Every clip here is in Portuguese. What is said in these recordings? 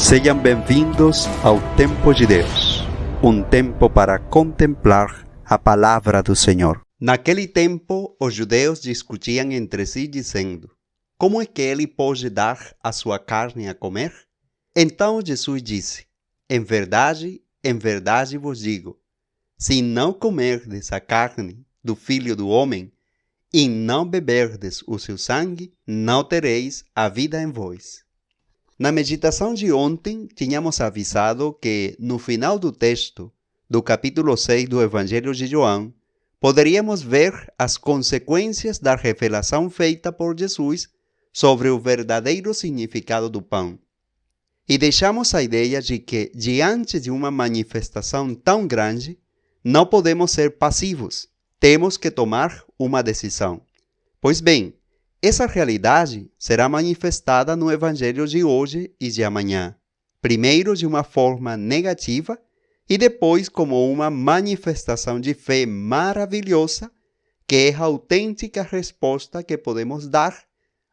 Sejam bem-vindos ao Tempo de Deus, tempo para contemplar a palavra do Senhor. Naquele tempo, os judeus discutiam entre si, dizendo: como é que ele pode dar a sua carne a comer? Então Jesus disse: em verdade vos digo, se não comerdes a carne do Filho do Homem e não beberdes o seu sangue, não tereis a vida em vós. Na meditação de ontem, tínhamos avisado que, no final do texto do capítulo 6 do Evangelho de João, poderíamos ver as consequências da revelação feita por Jesus sobre o verdadeiro significado do pão. E deixamos a ideia de que, diante de uma manifestação tão grande, não podemos ser passivos, temos que tomar uma decisão. Pois bem, essa realidade será manifestada no Evangelho de hoje e de amanhã, primeiro de uma forma negativa e depois como uma manifestação de fé maravilhosa, que é a autêntica resposta que podemos dar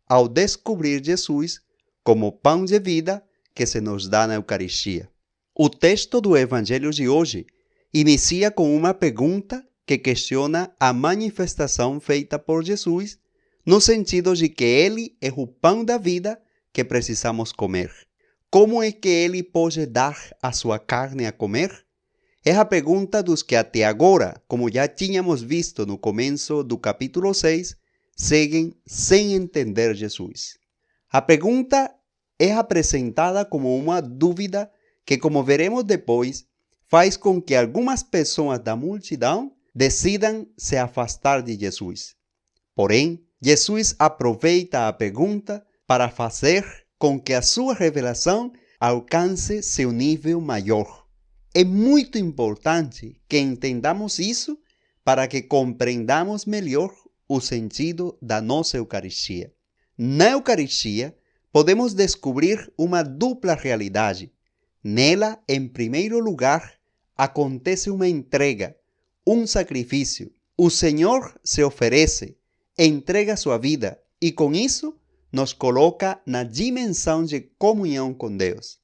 ao descobrir Jesus como pão de vida que se nos dá na Eucaristia. O texto do Evangelho de hoje inicia com uma pergunta que questiona a manifestação feita por Jesus, no sentido de que ele é o pão da vida que precisamos comer. Como é que ele pode dar a sua carne a comer? É a pergunta dos que até agora, como já tínhamos visto no começo do capítulo 6, seguem sem entender Jesus. A pergunta é apresentada como uma dúvida que, como veremos depois, faz com que algumas pessoas da multidão decidam se afastar de Jesus. Porém, Jesus aproveita a pergunta para fazer com que a sua revelação alcance seu nível maior. É muito importante que entendamos isso para que compreendamos melhor o sentido da nossa Eucaristia. Na Eucaristia, podemos descobrir uma dupla realidade. Nela, em primeiro lugar, acontece uma entrega, um sacrifício. O Senhor se oferece, entrega sua vida e, com isso, nos coloca na dimensão de comunhão com Deus.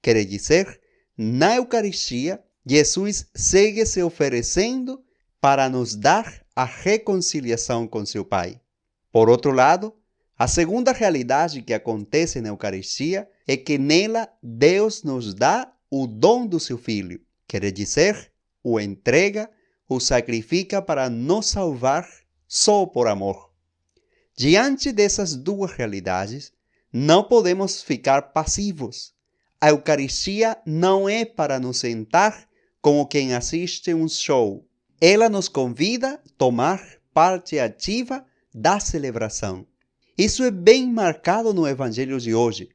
Quer dizer, na Eucaristia, Jesus segue se oferecendo para nos dar a reconciliação com seu Pai. Por outro lado, a segunda realidade que acontece na Eucaristia é que nela Deus nos dá o dom do seu Filho. Quer dizer, o entrega, o sacrifica para nos salvar só por amor. Diante dessas duas realidades, não podemos ficar passivos. A Eucaristia não é para nos sentar como quem assiste um show. Ela nos convida a tomar parte ativa da celebração. Isso é bem marcado no Evangelho de hoje,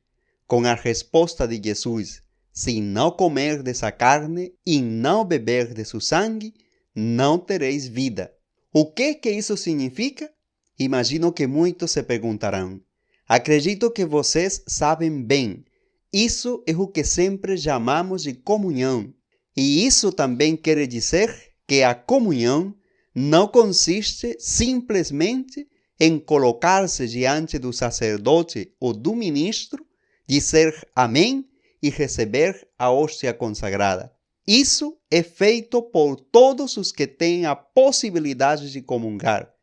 com a resposta de Jesus: se não comerdes a carne e não beberdes o sangue, não tereis vida. O que isso significa? Imagino que muitos se perguntarão. Acredito que vocês sabem bem. Isso é o que sempre chamamos de comunhão. E isso também quer dizer que a comunhão não consiste simplesmente em colocar-se diante do sacerdote ou do ministro, dizer amém e receber a hóstia consagrada. Isso é feito por todos os que têm a possibilidade de comungar.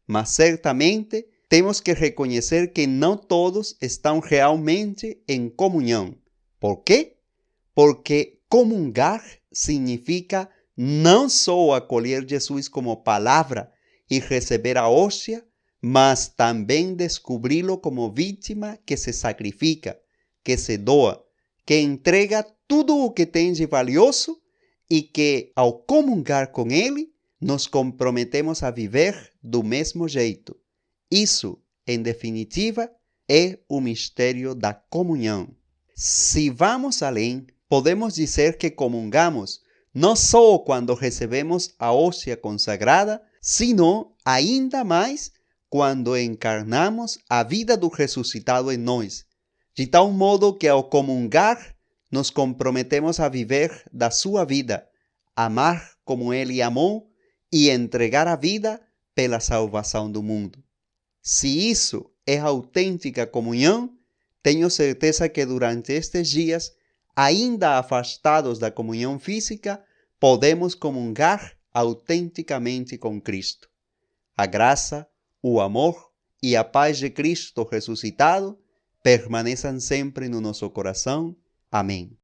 Mas certamente temos que reconhecer que não todos estão realmente em comunhão. Por quê? Porque comungar significa não só acolher Jesus como palavra e receber a hóstia, mas também descobri-lo como vítima que se sacrifica, que se doa, que entrega tudo o que tem de valioso e que, ao comungar com ele, nos comprometemos a viver do mesmo jeito. Isso, em definitiva, é o mistério da comunhão. Se vamos além, podemos dizer que comungamos não só quando recebemos a hóstia consagrada, sino ainda mais quando encarnamos a vida do ressuscitado em nós, de tal modo que ao comungar nos comprometemos a viver da sua vida, amar como ele amou e entregar a vida pela salvação do mundo. Se isso é autêntica comunhão, tenho certeza que durante estes dias ainda afastados da comunhão física, podemos comungar autenticamente com Cristo. A graça, o amor e a paz de Cristo ressuscitado permaneçam sempre no nosso coração. Amém.